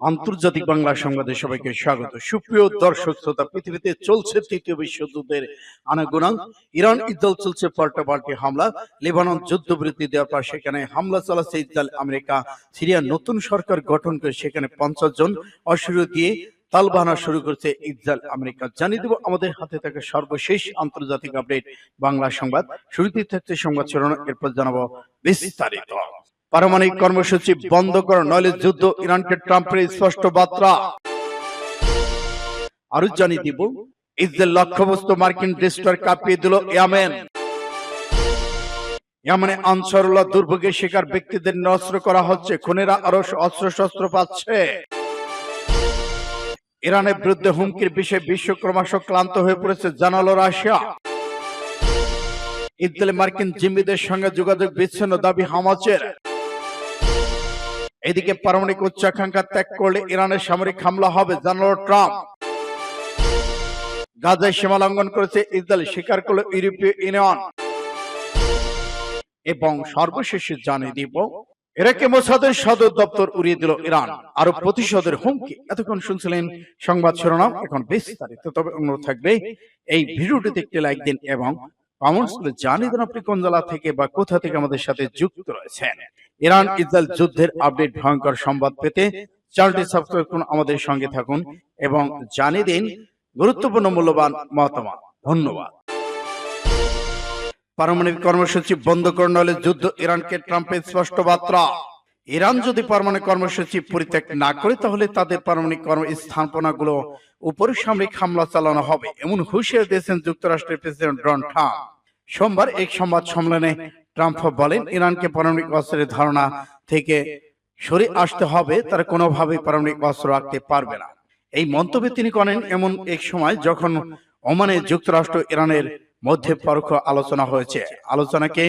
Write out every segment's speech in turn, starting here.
আন্তর্জাতিক বাংলা সংবাদে সবাইকে স্বাগত। সুপ্রিয় দর্শক শ্রোতা, পৃথিবীতে চলছে তৃতীয় বিশ্বযুদ্ধের আনাগোনা। ইরান ইসরায়েল চলছে পাল্টাপাল্টি হামলা। লেবানন যুদ্ধবিরতি দেওয়ার পর সেখানে হামলা চালাচ্ছে ইসরায়েল আমেরিকা। সিরিয়ার নতুন সরকার গঠন করে সেখানে 50 জন অশ্রু দিয়ে তালবাহানা শুরু করেছে ইসরায়েল আমেরিকা। জানিয়ে দেব আমাদের হাতে থাকা সর্বশেষ আন্তর্জাতিক আপডেট বাংলা সংবাদ। শুরুতেই থাকছে সংবাদ শিরোনাম, এরপর জানাবো বিস্তারিত। পারমাণবিক কর্মসূচি বন্ধ করো, নইলে যুদ্ধ, ইরানকে ট্রাম্পের স্পষ্ট বার্তা। আরো জানিয়ে দিব, ইসরায়েল লক্ষ্যবস্তু মার্কিন ডেস্ট্রয়ার কাঁপিয়ে দিল ইয়েমেন। ইয়েমেনে আনসারুল্লাহ দুর্ভোগের শিকার ব্যক্তিদের নিরস্ত্র করা হচ্ছে, খুনিরা আরো অস্ত্রশস্ত্র পাচ্ছে। ইরানের বিরুদ্ধে হুমকির বিষয়ে বিশ্ব ক্রমশ ক্লান্ত হয়ে পড়েছে, জানালো রাশিয়া। ইসরায়েলে মার্কিন জিম্মিদের সঙ্গে যোগাযোগ বিচ্ছিন্ন, দাবি হামাসের। এদিকে পারমাণবিক উচ্চাকাঙ্ক্ষা ত্যাগ করলে ইরানের সামরিক হামলা হবে, জানালো ট্রাম্প। গাজায় সীমা লঙ্ঘন করেছে ইসরায়েল, স্বীকার করল ইউরোপীয় ইউনিয়ন। এবং সর্বশেষে জানিয়ে দিব, ইরাকে মোসাদের সদর দপ্তর উড়িয়ে দিল ইরান, আরো প্রতিশোধের হুমকি। এতক্ষণ শুনছিলেন সংবাদ শিরোনাম, এখন বিস্তারিত। তবে অনুরোধ থাকবে এই ভিডিওটিতে একটি লাইক দিন এবং কমেন্টস করে জানিয়ে দিন আপনি কোন জেলা থেকে বা কোথা থেকে আমাদের সাথে যুক্ত রয়েছেন। ইরান ইসরায়েল যুদ্ধের আপডেট, ভয়ঙ্কর সংবাদ পেতে চ্যানেলটি সাবস্ক্রাইব করুন, আমাদের সঙ্গে থাকুন এবং জানিয়ে দিন গুরুত্বপূর্ণ মূল্যবান মতামত। ধন্যবাদ। পারমাণবিক কর্মসূচি বন্ধ করে, নইলে যুদ্ধ, ইরানকে ট্রাম্পের স্পষ্ট বার্তা। ইরান যদি পারমাণবিক কর্মসূচি পরিত্যাগ না করে, তাহলে তাদের পারমাণবিক স্থাপনাগুলো উপরে সামরিক হামলা চালানো হবে, এমন হুঁশিয়ারি দিয়েছেন যুক্তরাষ্ট্রের প্রেসিডেন্ট ডোনাল্ড ট্রাম্প। সোমবার এক সংবাদ সম্মেলনে ট্রাম্প বলেন, ইরানকে পারমাণবিক অস্ত্রের ধারণা থেকে সরে আসতে হবে, তারা কোনোভাবেই পারমাণবিক অস্ত্র রাখতে পারবে না। এই মন্তব্য তিনি করেন এমন এক সময় যখন ওমানে যুক্তরাষ্ট্র ইরানের মধ্যে পরোক্ষ আলোচনা হয়েছে। আলোচনাকে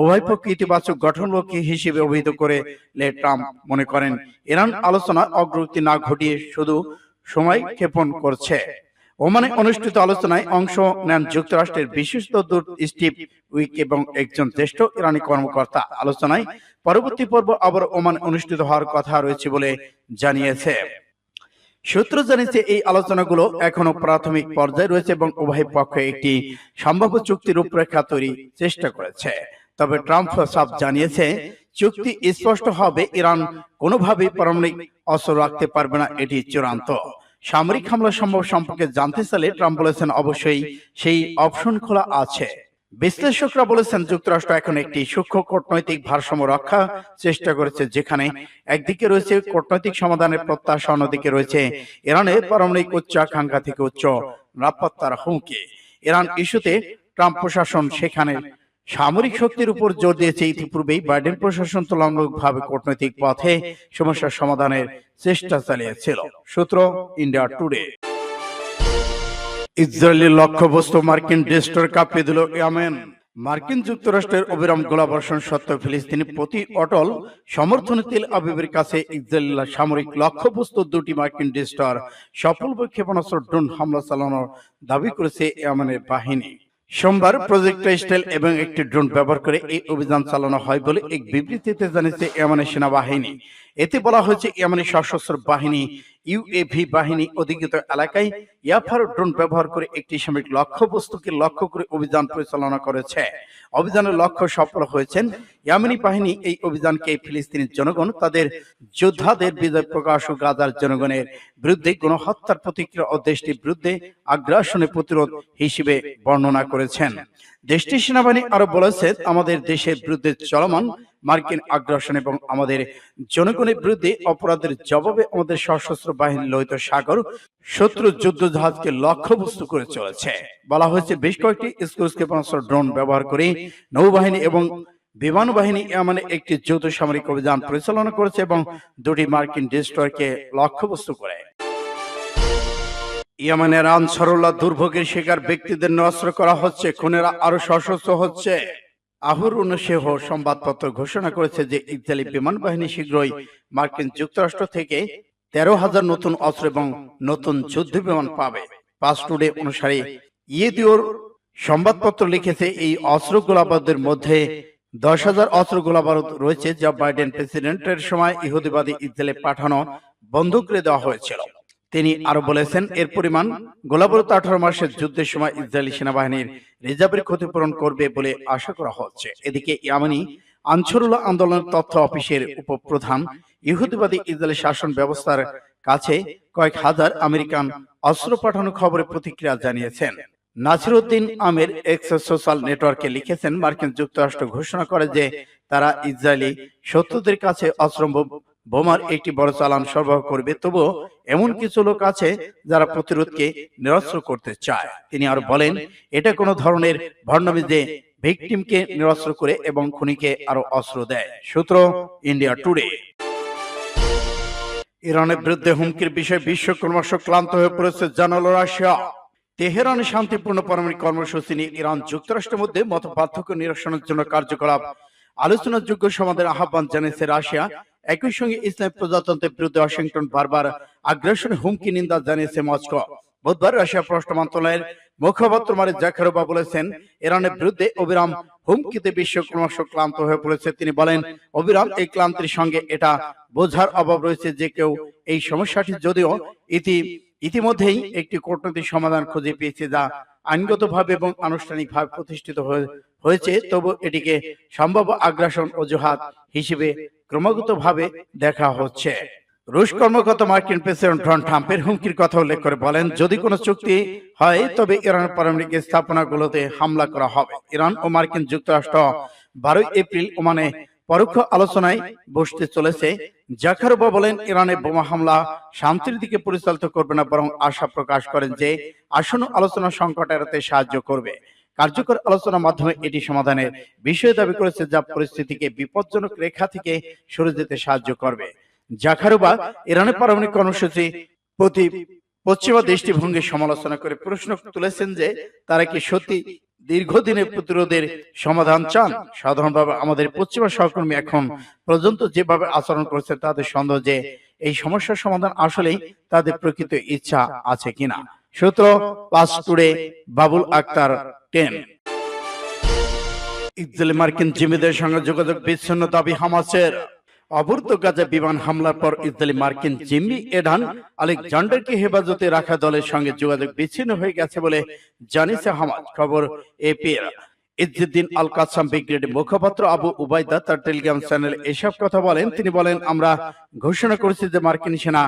উভয় পক্ষ ইতিবাচক গঠনমূলক হিসেবে অভিহিত করে ট্রাম্প মনে করেন, ইরান আলোচনার অগ্রগতি না ঘটিয়ে শুধু সময় ক্ষেপণ করছে। ওমানে অনুষ্ঠিত আলোচনায় অংশ নেন যুক্তরাষ্ট্রের বিশিষ্ট দূত স্টিভ উইক এবং একজন জ্যেষ্ঠ ইরানি কর্মকর্তা। আলোচনায় পরবর্তী পর্ব আবার ওমানে অনুষ্ঠিত হওয়ার কথা রয়েছে বলে জানিয়েছে। সূত্র জানিয়েছে, এই আলোচনাগুলো এখনো প্রাথমিক পর্যায়ে রয়েছে এবং উভয় পক্ষ একটি সম্ভাব্য চুক্তির রূপরেখা তৈরির চেষ্টা করেছে। তবে ট্রাম্প সাফ জানিয়েছে, চুক্তি স্পষ্ট হবে, ইরান কোনোভাবেই পারমাণবিক অস্ত্র রাখতে পারবে না, এটি চূড়ান্ত। সামরিক হামলা সম্ভব সম্পর্কে জানতে চাইলে ট্রাম্প বলেছেন, অবশ্যই সেই অপশন খোলা আছে। বিশ্লেষকরা বলেছেন, যুক্তরাষ্ট্র এখন একটি সূক্ষ্ম কূটনৈতিক ভারসাম্য রক্ষা চেষ্টা করেছে, যেখানে একদিকে রয়েছে কূটনৈতিক সমাধানের প্রত্যাশা, অন্যদিকে রয়েছে ইরানের পারমাণবিক উচ্চাকাঙ্ক্ষা থেকে উচ্চ নিরাপত্তার হুমকি। ইরান ইস্যুতে ট্রাম্প প্রশাসন সেখানে সামরিক শক্তির উপর জোর দিয়েছে। ইতিপূর্বেই বাইডেন প্রশাসন তুলনামূলকভাবে কূটনৈতিক পথে সমস্যার সমাধানের চেষ্টা চালিয়েছিল। সূত্র ইন্ডিয়া টুডে। ইসরায়েলের লক্ষ্যবস্তু মার্কিন ডেস্ট্রয়ার কাঁপিয়ে দিল ইয়েমেন। মার্কিন যুক্তরাষ্ট্রের অবিরাম গোলাবর্ষণ সত্ত্বেও ফিলিস্তিনি প্রতি অটল সমর্থনে তেল আবিবের কাছে ইসরায়েলের সামরিক লক্ষ্যবস্তু দুটি মার্কিন ডেস্ট্রয়ার সফলভাবে ক্ষেপণাস্ত্র ড্রোন হামলা চালানোর দাবি করেছে ইয়েমেনের বাহিনী। সোমবার প্রজেক্ট স্টাইল এবং একটি ড্রোন ব্যবহার করে এই অভিযান চালানো হয় বলে এক বিবৃতিতে জানিয়েছে ইয়েমেনের সেনাবাহিনী। এতে বলা হয়েছে, ইয়েমেনের সশস্ত্র বাহিনী ইউএভি বাহিনী অধিকৃত এলাকায় ইয়াফার ড্রোন ব্যবহার করে একটি সামরিক লক্ষ্যবস্তুকে লক্ষ্য করে অভিযান পরিচালনা করেছে। অভিযানের লক্ষ্য সফল হয়েছেন। ইয়েমেনি বাহিনী এই অভিযানকে ফিলিস্তিনি জনগণ তাদের যোদ্ধাদের বিজয় প্রকাশ ও গাজার জনগণের বিরুদ্ধে গণহত্যার প্রতিক্রিয়া ও দেশটির বিরুদ্ধে আগ্রাসনের প্রতিরোধ হিসেবে বর্ণনা করেছেন। দেশটির সেনাবাহিনী আরো বলেছে, আমাদের দেশের বিরুদ্ধে চলমান মার্কিন আগ্রাসন এবং আমাদের জনগণের বিরুদ্ধে অপরাধের জবাবে আমাদের সশস্ত্র বাহিনী লোহিত সাগর শত্রু যুদ্ধ জাহাজকে লক্ষ্যবস্তু করে চলেছে। বলা হয়েছে, বেশ কয়েকটি স্ক্রুজ ক্ষেপণাস্ত্র ড্রোন ব্যবহার করে নৌবাহিনী এবং বিমান বাহিনী ইয়েমেনে একটি যৌথ সামরিক অভিযান পরিচালনা করেছে এবং দুটি মার্কিন ডেস্ট্রয়ারকে লক্ষ্যবস্তু করে। ইয়েমেনের আনসারুল্লাহ দুর্ভোগের শিকার ব্যক্তিদের নিরস্ত্র করা হচ্ছে, খুনিরা আরো সশস্ত্র হচ্ছে। আহুরুনশেহ সংবাদপত্র ঘোষণা করেছে যে ইসরায়েলি বিমান বাহিনী শীঘ্রই মার্কিন যুক্তরাষ্ট্র থেকে 13,000 নতুন অস্ত্র এবং নতুন যুদ্ধ বিমান পাবে। পাস টুডে অনুসারে ইয়েদিওর সংবাদপত্র লিখেছে, এই অস্ত্র গোলাবারুদের মধ্যে 10,000 অস্ত্র গোলাবারুদ রয়েছে, যা বাইডেন প্রেসিডেন্টের সময় ইহুদিবাদী ইসরায়েলে পাঠানো বন্ধ করে দেওয়া হয়েছিল। তিনি আরো বলেছেন, এর পরিমাণ গোলাবরত 18 মাসের যুদ্ধের সময় ইসরায়েলি সেনাবাহিনীর রিজার্ভের ক্ষতিপূরণ করবে বলে আশা করা হচ্ছে। এদিকে ইয়ামানি আনসারুল্লাহ আন্দোলনের তথ্য অফিসের উপপ্রধান ইহুদিবাদী ইসরায়েলি শাসন ব্যবস্থার কাছে কয়েক হাজার আমেরিকান অস্ত্র পাঠানোর খবরে প্রতিক্রিয়া জানিয়েছেন। নাসিরউদ্দিন আমের এক্স সোশ্যাল নেটওয়ার্কে লিখেছেন, মার্কিন যুক্তরাষ্ট্র ঘোষণা করে যে তারা ইসরায়েলি শত্রুদের কাছে অস্ত্র বোমার একটি বড় চালান সরবরাহ করবে। তবুও এমন কিছু লোক আছে যারা প্রতিরোধকে নিরস্ত্র করতে চায়। তিনি আরো বলেন, এটা কোনো ধরনের ভণ্ডামি যে ভিকটিমকে নিরস্ত্র করে এবং খুনিকে আরো অস্ত্র দেয়। সূত্র ইন্ডিয়া টুডে। ইরানের বিরুদ্ধে হুমকির বিষয়ে বিশ্ব ক্রমশ ক্লান্ত হয়ে পড়েছে জানালো রাশিয়া। তেহরানে শান্তিপূর্ণ পারমাণবিক কর্মসূচি নিয়ে ইরান যুক্তরাষ্ট্রের মধ্যে মত পার্থক্য নিরসনের জন্য কার্যকলাপ আলোচনার যোগ্য সমাধানের আহ্বান জানিয়েছে রাশিয়া। একই সঙ্গে ইসলামী প্রজাতন্ত্রের বিরুদ্ধে ওয়াশিংটন বারবার আগ্রাসনের হুমকি নিন্দা জানিয়েছে মস্কো। বুধবার রাশিয়া পররাষ্ট্র মন্ত্রণালয়ের মুখপাত্র মারিয়া জাখারোভা বলেছেন, ইরানের বিরুদ্ধে অবিরাম হুমকিতে বিশ্ব ক্রমশ ক্লান্ত হয়ে পড়েছে। তিনি বলেন, অবিরাম এই ক্লান্তির সঙ্গে এটা বোঝার অভাব রয়েছে যে কেউ এই সমস্যাটি যদিও ইতিমধ্যেই একটি কূটনৈতিক সমাধান খুঁজে পেয়েছে যা আইনগতভাবে এবং আনুষ্ঠানিকভাবে প্রতিষ্ঠিত হয়েছে, তবু এটিকে সম্ভাব্য আগ্রাসন অজুহাত হিসেবে ক্রমাগতভাবে দেখা হচ্ছে। রুশ কর্মকর্তা মার্কিন প্রেসিডেন্ট ডোনাল্ড ট্রাম্পের হুমকির কথা উল্লেখ করে বলেন, যদি কোনো চুক্তি হয় তবে ইরানের পারমাণবিক স্থাপনাগুলোতে হামলা করা হবে। ইরান ও মার্কিন যুক্তরাষ্ট্র 12 এপ্রিল ওমানে পরোক্ষ আলোচনায় বসতে চলেছে। জাখারোভা বলেন, ইরানের বোমা হামলা শান্তির দিকে পরিচালিত করবে না, বরং আশা প্রকাশ করেন যে আসন্ন আলোচনা সংকট এড়াতে সাহায্য করবে। কার্যকর আলোচনার মাধ্যমে এটি সমাধানের বিষয়ে দাবি করেছে, যা পরিস্থিতিকে বিপজ্জনক রেখা থেকে সরে যেতে সাহায্য করবে। জাখারোভা ইরানের পারমাণবিক কর্মসূচি প্রতি পশ্চিমা দৃষ্টিভঙ্গির সমালোচনা করে প্রশ্ন তুলেছেন যে তারা কি সত্যি দীর্ঘদিনের প্রতিরোধের সমাধান চান। সাধারণভাবে আমাদের পশ্চিমা সহকর্মী এখন পর্যন্ত যেভাবে আচরণ করেছে তাদের সন্দেহ যে এই সমস্যার সমাধান আসলেই তাদের প্রকৃত ইচ্ছা আছে কিনা। সূত্র পাঁচ টুডে, বাবুল আক্তার 10। ইসরায়েলি মার্কিন জিম্মিদের সঙ্গে যোগাযোগ বিচ্ছিন্ন দাবি হামাসের। অবরুদ্ধ গাজা বিমান হামলার পর ইসরায়েলি মার্কিন জিম্মি এডান আলেকজান্ডারকে হেফাজতে রাখা দলের সঙ্গে যোগাযোগ বিচ্ছিন্ন হয়ে গেছে বলে জানিয়েছে হামাস। খবর এপির। ইজ্জুদ্দিন আল কাসাম ব্রিগেডের মুখপাত্র আবু উবাইদা তার টেলিগ্রাম চ্যানেলে এসব কথা বলেন। তিনি বলেন, আমরা ঘোষণা করেছি যে মার্কিন সেনা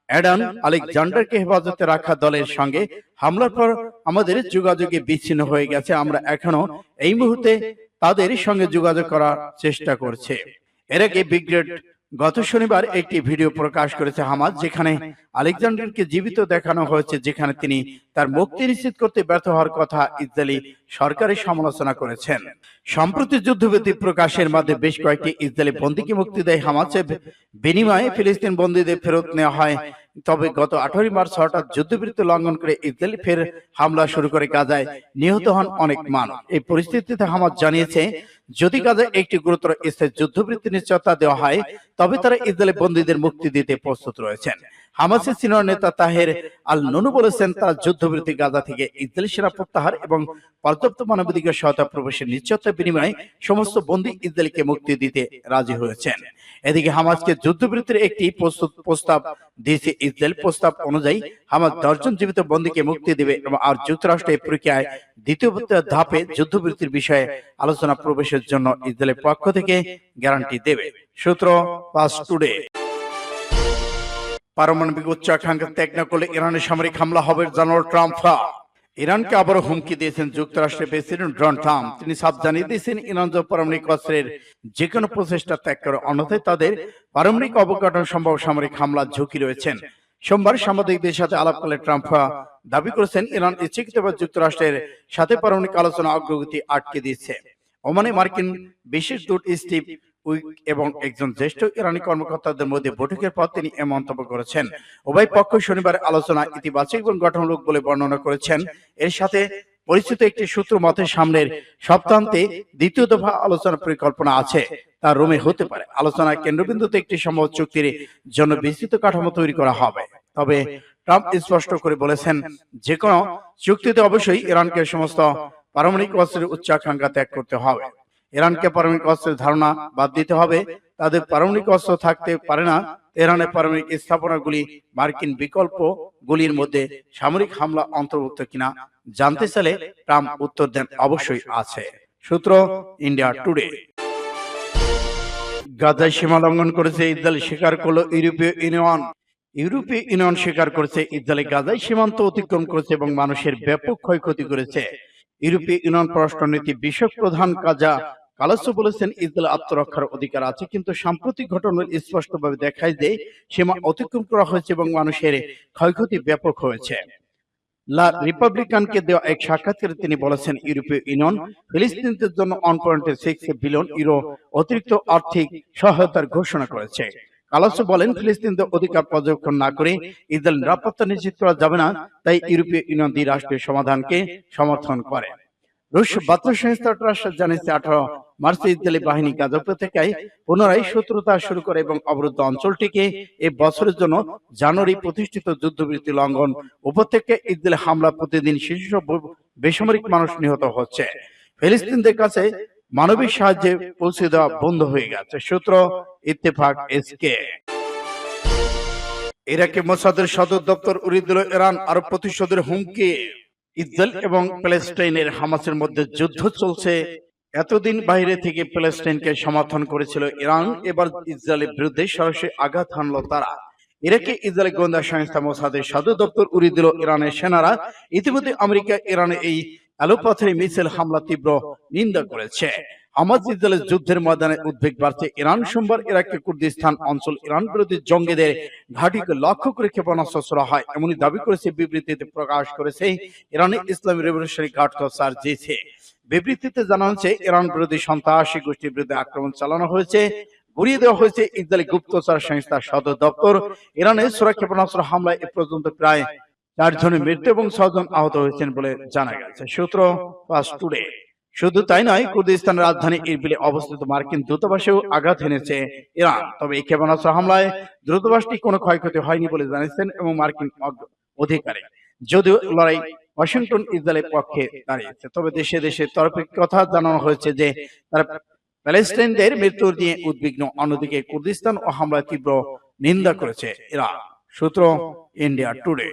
এডান আলেকজান্ডারকে হেফাজতে রাখা দলের সঙ্গে হামলার পর আমাদের যোগাযোগে বিচ্ছিন্ন হয়ে গেছে। আমরা এখনো এই মুহূর্তে তাদের সঙ্গে যোগাযোগ করার চেষ্টা করছে। এর আগে ব্রিগেড গত শনিবার একটি ভিডিও প্রকাশ করেছে হামাস, যেখানে আলেকজান্ডারকে জীবিত দেখানো হয়েছে, যেখানে তিনি তার মুক্তি নিশ্চিত করতে ব্যর্থ হওয়ার কথা ইসরায়েলি সরকারের সমালোচনা করেছেন। সম্প্রতি যুদ্ধবিরতি প্রকাশের মধ্যে বেশ কয়েকটি ইসরায়েলি বন্দীকে মুক্তি দেয় হামাসের বিনিময়ে ফিলিস্তিন বন্দীদের ফেরত নেওয়া হয়। তবে গত 18 মার্চ হঠাৎ যুদ্ধবিরতি লঙ্ঘন করে ইসরায়েল ফের হামলা শুরু করে গাজায় নিহত হন অনেক মানুষ। এই পরিস্থিতিতে হামাস জানিয়েছে, যদি গাজায় একটি গুরুতর স্থায়ী যুদ্ধবিরতি নিশ্চয়তা দেওয়া হয় তবে তারা ইসরায়েলি বন্দীদের মুক্তি দিতে প্রস্তুত রয়েছেন। হামাসের সিনিয়র নেতা তাহের আল নুনু বলেছেন, তারা যুদ্ধবিরতি গাজা থেকে ইসরায়েলি সেনা প্রত্যাহার এবং পর্যাপ্ত মানবাধিকার সহায়তা প্রবেশের নিশ্চয়তার বিনিময়ে সমস্ত বন্দী ইসরায়েলকে মুক্তি দিতে রাজি হয়েছেন। এদিকে হামাসকে যুদ্ধবিরতির একটি প্রস্তাব দিয়েছে ইসরায়েল। প্রস্তাব অনুযায়ী হামাস 10 জন জীবিত বন্দীকে মুক্তি দেবে এবং আর যুক্তরাষ্ট্র এই প্রক্রিয়ায় দ্বিতীয় ধাপে যুদ্ধবিরতির বিষয়ে আলোচনা প্রবেশের জন্য ইসরায়েলের পক্ষ থেকে গ্যারান্টি দেবে। সূত্র ফাস্ট টুডে। পারমাণবিক উচ্চাকাঙ্ক্ষা ত্যাগ না করলে ইরানের সামরিক হামলা হবে জানালো ট্রাম্প। ইরানকে আবারও হুমকি দিয়েছেন যুক্তরাষ্ট্রের প্রেসিডেন্ট ডোনাল্ড ট্রাম্প। তিনি সাফ জানিয়ে দিয়েছেন, ইরান যে পারমাণবিক অস্ত্রের যে কোনো প্রচেষ্টা ত্যাগ করে, অন্যথায় তাদের পারমাণবিক অবকাঠামো সম্ভব সামরিক হামলার ঝুঁকি রয়েছেন। সোমবার সাংবাদিকদের সাথে আলাপকালে ট্রাম্প দাবি করেছেন, ইরান ইচ্ছাকৃতভাবে যুক্তরাষ্ট্রের সাথে পারমাণবিক আলোচনা অগ্রগতি আটকে দিয়েছে। ওমানে মার্কিন বিশেষ দূত স্টিভ উইক এবং একজন জ্যেষ্ঠ ইরানি কর্মকর্তাদের মধ্যে বৈঠকের পর তিনি এ মন্তব্য করেছেন। উভয় পক্ষ শনিবার আলোচনা ইতিবাচক এবং গঠনমূলক বলে বর্ণনা করেছেন। এর সাথে পরিচিত একটি সূত্র মতে সামনের সপ্তাহান্তে দ্বিতীয় দফা আলোচনার পরিকল্পনা আছে, তা রোমে হতে পারে। আলোচনার কেন্দ্রবিন্দুতে একটি সম্ভব চুক্তির জন্য বিস্তৃত কাঠামো তৈরি করা হবে। তবে ট্রাম্প স্পষ্ট করে বলেছেন, যে কোনো চুক্তিতে অবশ্যই ইরানকে সমস্ত পারমাণবিক অস্ত্রের উচ্চাকাঙ্ক্ষা ত্যাগ করতে হবে। ইরানকে পারমাণবিক অস্ত্রের ধারণা বাদ দিতে হবে। তাদের পারমাণবিক অস্ত্র থাকতে পারে না। তেহরানের পারমাণবিক স্থাপনাগুলি মার্কিন বিকল্প গুলির মধ্যে সামরিক হামলা অন্তর্ভুক্ত কিনা জানতে চাইলে ট্রাম্প উত্তর দেন, অবশ্যই আছে। সূত্র ইন্ডিয়া টুডে। গাজায় সীমা লঙ্ঘন করেছে ইসরায়েল, স্বীকার করল ইউরোপীয় ইউনিয়ন। ইউরোপীয় ইউনিয়ন স্বীকার করেছে ইসরায়েল গাজায় সীমান্ত অতিক্রম করেছে এবং মানুষের ব্যাপক ক্ষয়ক্ষতি করেছে। ইউরোপীয় ইউনিয়ন পররাষ্ট্রনীতি বিষয়ক প্রধান কাজা কালাসো বলেছেন, ইসরায়েল আত্মরক্ষার অধিকার আছে, কিন্তু সাম্প্রতিক ঘটনার স্পষ্টভাবে দেখায় যে সীমা অতিক্রম করা হয়েছে এবং মানুষের ক্ষয়ক্ষতি ব্যাপক হয়েছে। লা রিপাবলিকানকে দেওয়া এক সাক্ষাৎকারে তিনি বলেছেন, ইউরোপীয় ইউনিয়ন ফিলিস্তিনিদের জন্য 1.6 বিলিয়ন ইউরো অতিরিক্ত আর্থিক সহায়তার ঘোষণা করেছে। কালাসো বলেন, ফিলিস্তিনিদের অধিকার পর্যবেক্ষণ না করে ইসরায়েল নিরাপত্তা নিশ্চিত করা যাবে না, তাই ইউরোপীয় ইউনিয়ন দ্বিরাষ্ট্রীয় সমাধানকে সমর্থন করে। রুশ বার্তা সংস্থা টাস জানিয়েছে, 18 মার্চ ইসরায়েলি বাহিনী গাজা উপত্যকায় পুনরায় শত্রুতা শুরু করে এবং অবরুদ্ধ অঞ্চলটিকে এই বছরের জন্য জানুয়ারি প্রতিষ্ঠিত যুদ্ধবিরতি লঙ্ঘন। উপত্যকায় ইসরায়েলি হামলা প্রতিদিন শিশু বেসামরিক মানুষ নিহত হচ্ছে। ফিলিস্তিনদের কাছে মানবিক সাহায্যে পৌঁছে দেওয়া বন্ধ হয়ে গেছে। সূত্র ইত্তেফাক এসকে। ইরাকে মোসাদের সদর দপ্তর উড়িয়ে দিল ইরান, আরব প্রতিশোধের হুমকি। ইসরায়েল এবং প্যালেস্টাইনের হামাসের মধ্যে যুদ্ধ চলছে। এতদিন বাইরে থেকে প্যালেস্টাইনকে সমর্থন করেছিল ইরান, এবার ইসরায়েলের বিরুদ্ধে সরাসরি আঘাত হানলো তারা। ইরাকে ইসরায়েলি গোয়েন্দা সংস্থা মোসাদের সদর দপ্তর উড়িয়ে দিল ইরানের সেনারা। ইতিমধ্যে আমেরিকা ইরানে এই অ্যালোপাথারি মিসাইল হামলা তীব্র নিন্দা করেছে। হামাস ইসরায়েলের যুদ্ধের ময়দানে উদ্বেগ বাড়ছে। ইরান সোমবার ইরাকের কুর্দিস্তান অঞ্চল ইরান বিরোধী জঙ্গিদের ঘাঁটিকে লক্ষ্য করে ক্ষেপণাস্ত্র ছোড়া হয়, এমনই দাবি করেছে। বিবৃতিতে প্রকাশ করেছে ইরানের ইসলামী রেভলিউশনারি গার্ড কর্পস আরজিসি। বিবৃতিতে জানানো হয়েছে, ইরান বিরোধী সন্ত্রাসী গোষ্ঠীর বিরুদ্ধে আক্রমণ চালানো হয়েছে, গুড়িয়ে দেওয়া হয়েছে ইসরায়েলি গুপ্তচর সংস্থার সদর দপ্তর। ইরানের ছোড়া ক্ষেপণাস্ত্র হামলায় এ পর্যন্ত প্রায় 4 জনের মৃত্যু এবং 6 জন আহত হয়েছেন বলে জানা গেছে। সূত্র ফাস্ট টুডে। শুধু তাই নয়, কুর্দিস্তানের রাজধানী ইরবিলে অবস্থিত মার্কিন দূতাবাসেও আঘাত হেনেছে ইরান। তবে এই ক্ষেপণাস্ত্র হামলায় দূতাবাসটি কোনো ক্ষয়ক্ষতি হয়নি বলে জানিয়েছেন এবং মার্কিন অধিকারী। যদিও লড়াই ওয়াশিংটন ইসরায়েলের পক্ষে দাঁড়িয়েছে, তবে দেশে দেশে তরফে কথা জানানো হয়েছে যে তারা প্যালেস্টাইনদের মৃত্যু নিয়ে উদ্বিগ্ন। অন্যদিকে কুর্দিস্তান ও হামলায় তীব্র নিন্দা করেছে ইরান। সূত্র ইন্ডিয়া টুডে।